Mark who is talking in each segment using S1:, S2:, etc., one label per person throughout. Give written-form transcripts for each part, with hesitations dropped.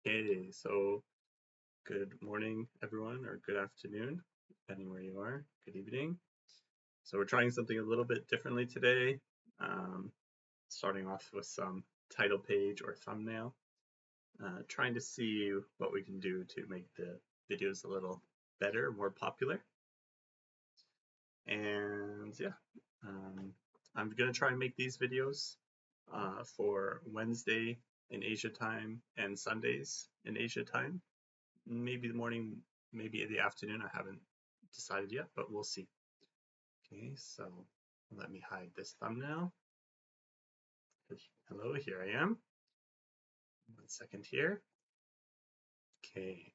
S1: Hey, so good morning, everyone, or good afternoon, depending where you are. Good evening. So we're trying something a little bit differently today, um, starting off with some title page or thumbnail, trying to see what we can do to make the videos a little better, more popular. And yeah, um, I'm gonna try and make these videos for Wednesday in Asia time and Sundays in Asia time. Maybe the morning, maybe in the afternoon. I haven't decided yet, but we'll see. Okay, so let me hide this thumbnail. Hello, here I am. 1 second here. Okay,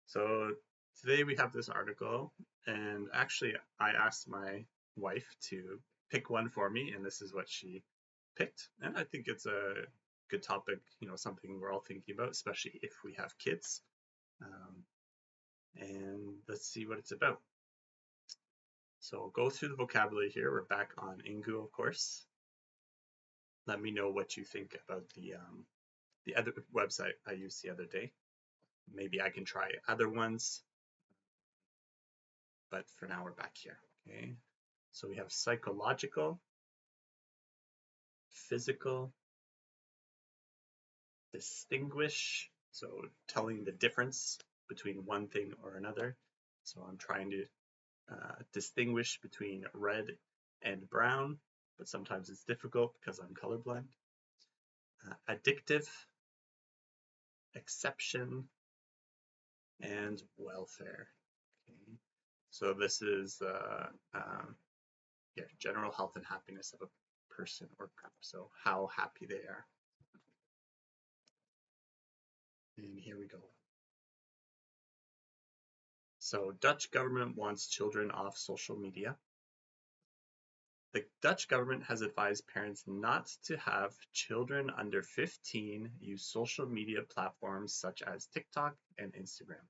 S1: so today we have this article, and actually I asked my wife to pick one for me, and this is what she picked. And I think it's a good topic, something we're all thinking about, especially if we have kids. Um, and let's see what it's about. So I'll go through the vocabulary here. We're back on Ingu, of course. Let me know what you think about the other website I used the other day. Maybe I can try other ones, but for now we're back here. Okay. So we have psychological, physical, distinguish. So telling the difference between one thing or another. So I'm trying to distinguish between red and brown, but sometimes it's difficult because I'm colorblind. Addictive, exception, and welfare. Okay. So this is general health and happiness of a person or group. So how happy they are. And here we go. So Dutch government wants children off social media. The Dutch government has advised parents not to have children under 15 use social media platforms such as TikTok and Instagram,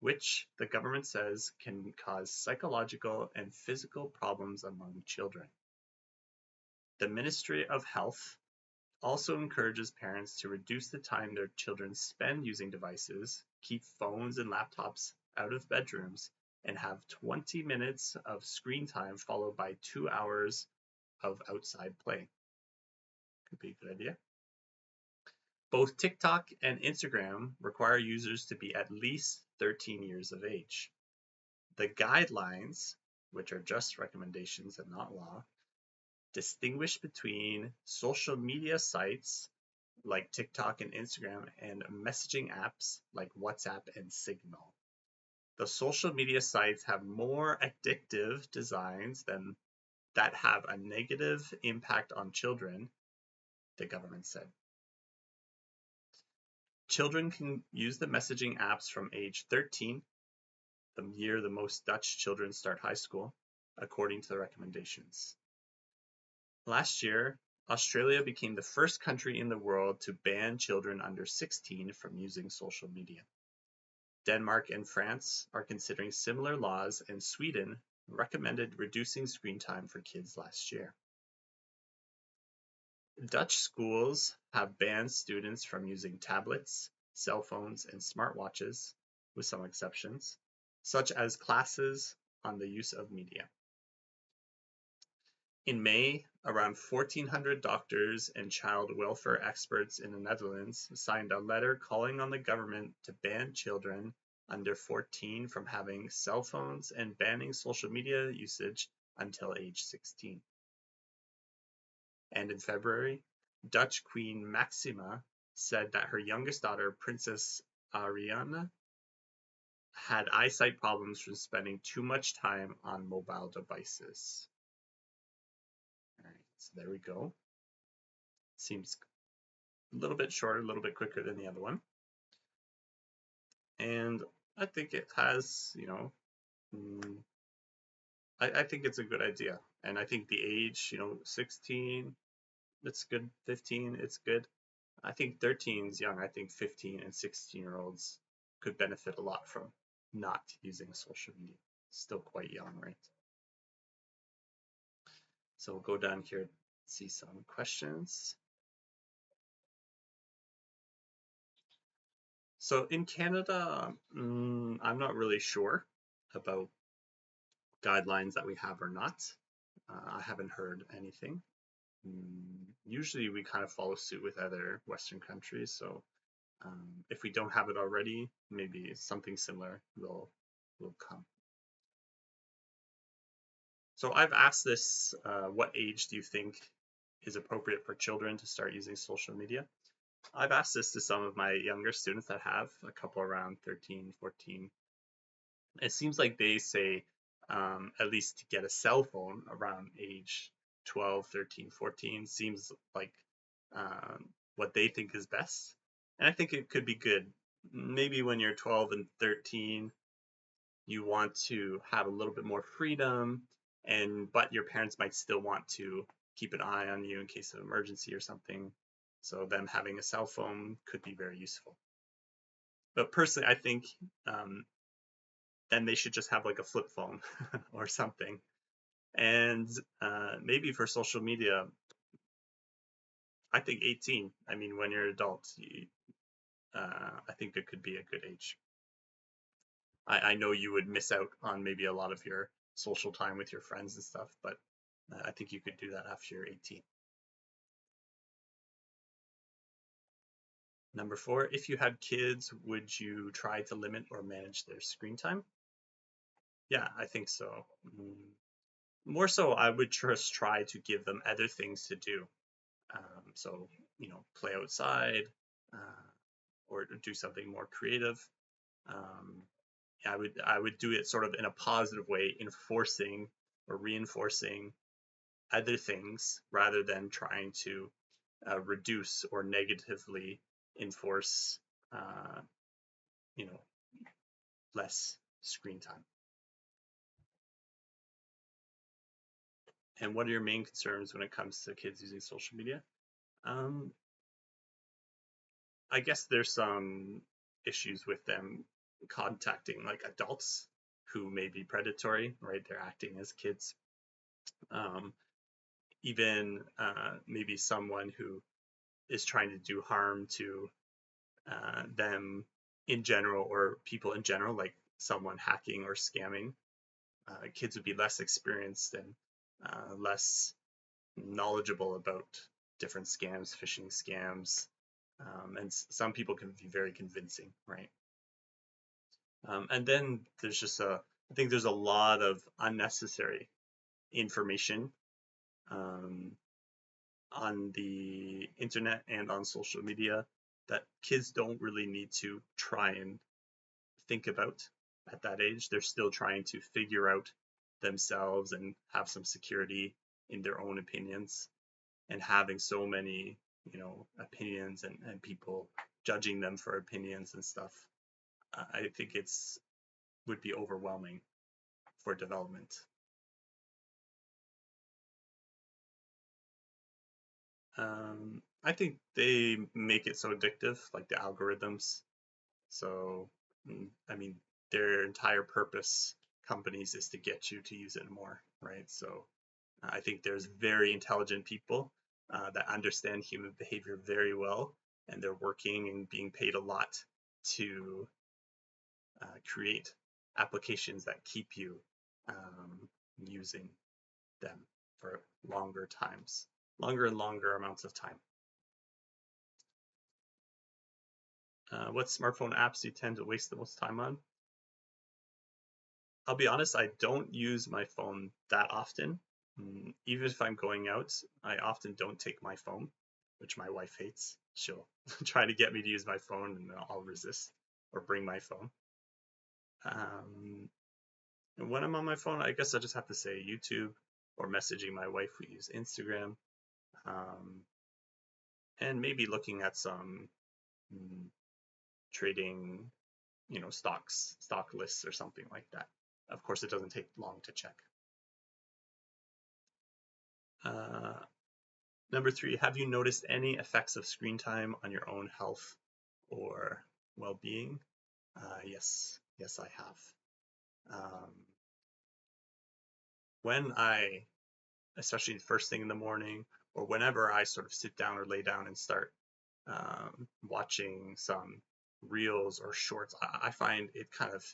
S1: which the government says can cause psychological and physical problems among children. The Ministry of Health also encourages parents to reduce the time their children spend using devices, keep phones and laptops out of bedrooms, and have 20 minutes of screen time followed by 2 hours of outside play. Could be a good idea. Both TikTok and Instagram require users to be at least 13 years of age. The guidelines, which are just recommendations and not law, distinguish between social media sites like TikTok and Instagram and messaging apps like WhatsApp and Signal. The social media sites have more addictive designs than that have a negative impact on children, the government said. Children can use the messaging apps from age 13, the year the most Dutch children start high school, according to the recommendations. Last year, Australia became the first country in the world to ban children under 16 from using social media. Denmark and France are considering similar laws, and Sweden recommended reducing screen time for kids last year. Dutch schools have banned students from using tablets, cell phones, and smartwatches, with some exceptions, such as classes on the use of media. In May, around 1,400 doctors and child welfare experts in the Netherlands signed a letter calling on the government to ban children under 14 from having cell phones and banning social media usage until age 16. And in February, Dutch Queen Maxima said that her youngest daughter, Princess Ariana, had eyesight problems from spending too much time on mobile devices. All right, so there we go. Seems a little bit shorter, a little bit quicker than the other one. And I think it has, I think it's a good idea. And I think the age, 16, it's good. 15, it's good. I think 13 is young. I think 15 and 16-year-olds could benefit a lot from not using social media. Still quite young, right? So we'll go down here and see some questions. So in Canada, I'm not really sure about guidelines that we have or not. I haven't heard anything. Usually we kind of follow suit with other Western countries. So if we don't have it already, maybe something similar will come. So I've asked this, what age do you think is appropriate for children to start using social media? I've asked this to some of my younger students that have a couple around 13, 14. It seems like they say at least to get a cell phone around age 12, 13, 14 seems like what they think is best. And I think it could be good. Maybe when you're 12 and 13, you want to have a little bit more freedom, but your parents might still want to keep an eye on you in case of emergency or something. So them having a cell phone could be very useful. But personally, I think um, then they should just have like a flip phone or something. And maybe for social media, I think 18. I mean, when you're an adult, I think it could be a good age. I know you would miss out on maybe a lot of your social time with your friends and stuff, but I think you could do that after you're 18. Number 4, if you had kids, would you try to limit or manage their screen time? Yeah, I think so. More so, I would just try to give them other things to do. So, play outside or do something more creative. Um, I would do it sort of in a positive way, enforcing or reinforcing other things rather than trying to reduce or negatively enforce, uh, you know, less screen time. And what are your main concerns when it comes to kids using social media? Um, I guess there's some issues with them contacting like adults who may be predatory, right? They're acting as kids. Um, Even maybe someone who is trying to do harm to them in general or people in general, like someone hacking or scamming. Kids would be less experienced and less knowledgeable about different scams, phishing scams, and some people can be very convincing, right? And then I think there's a lot of unnecessary information um, on the internet and on social media that kids don't really need to try and think about at that age. They're still trying to figure out themselves and have some security in their own opinions, and having so many, opinions and people judging them for opinions and stuff. I think it's would be overwhelming for development. I think they make it so addictive, like the algorithms. So, I mean, their entire purpose, companies, is to get you to use it more, right? So, I think there's very intelligent people that understand human behavior very well, and they're working and being paid a lot to create applications that keep you using them for longer and longer amounts of time. What smartphone apps do you tend to waste the most time on? I'll be honest, I don't use my phone that often. Even if I'm going out, I often don't take my phone, which my wife hates. She'll try to get me to use my phone and I'll resist or bring my phone. And when I'm on my phone, I guess I just have to say YouTube or messaging my wife. We use Instagram, um, and maybe looking at some mm, trading, stock lists or something like that. Of course, it doesn't take long to check. Uh, Number 3, have you noticed any effects of screen time on your own health or well-being? Yes, I have. Um, when especially the first thing in the morning, or whenever I sort of sit down or lay down and start watching some reels or shorts, I find it kind of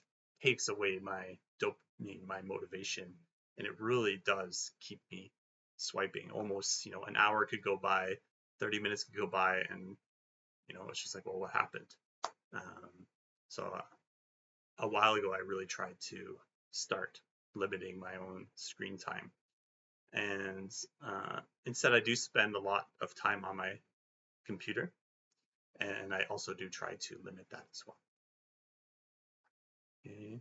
S1: takes away my dopamine, my motivation, and it really does keep me swiping. Almost, an hour could go by, 30 minutes could go by, and it's just like, well, what happened? So a while ago, I really tried to start limiting my own screen time, and instead, I do spend a lot of time on my computer, and I also do try to limit that as well. Okay.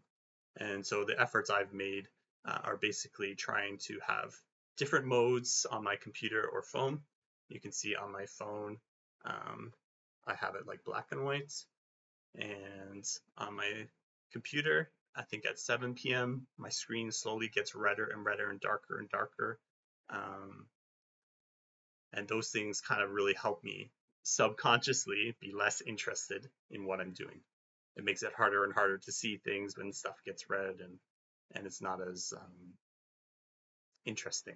S1: And so the efforts I've made are basically trying to have different modes on my computer or phone. You can see on my phone, I have it like black and white, and on my computer, I think at 7 p.m., my screen slowly gets redder and redder and darker. Um, and those things kind of really help me subconsciously be less interested in what I'm doing. It makes it harder and harder to see things when stuff gets red, and it's not as interesting.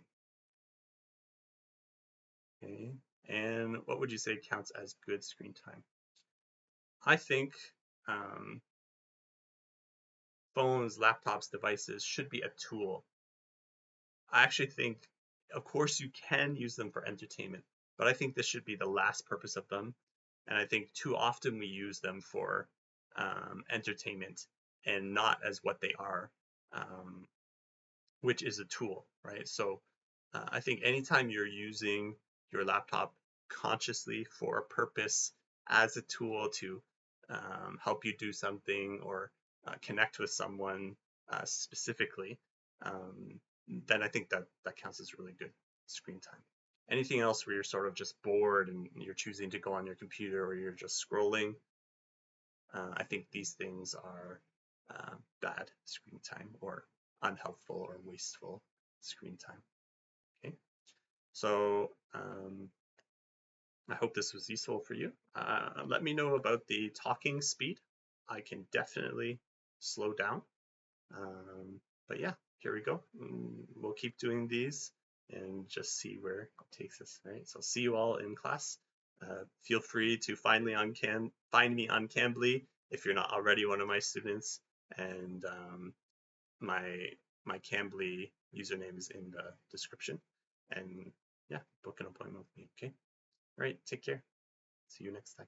S1: Okay. And what would you say counts as good screen time? I think um, phones, laptops, devices should be a tool. I actually think, of course, you can use them for entertainment, but I think this should be the last purpose of them. And I think too often we use them for entertainment and not as what they are, um, which is a tool, right? So I think anytime you're using your laptop consciously for a purpose as a tool to help you do something or connect with someone specifically, then I think that counts as really good screen time. Anything else where you're sort of just bored and you're choosing to go on your computer or you're just scrolling, I think these things are bad screen time or unhelpful or wasteful screen time. Okay, so I hope this was useful for you. Let me know about the talking speed. I can definitely slow down. But yeah, here we go. We'll keep doing these and just see where it takes us. Right. So see you all in class. Feel free to find me on Cambly if you're not already one of my students, and my Cambly username is in the description. And yeah, book an appointment with me. Okay. All right. Take care. See you next time.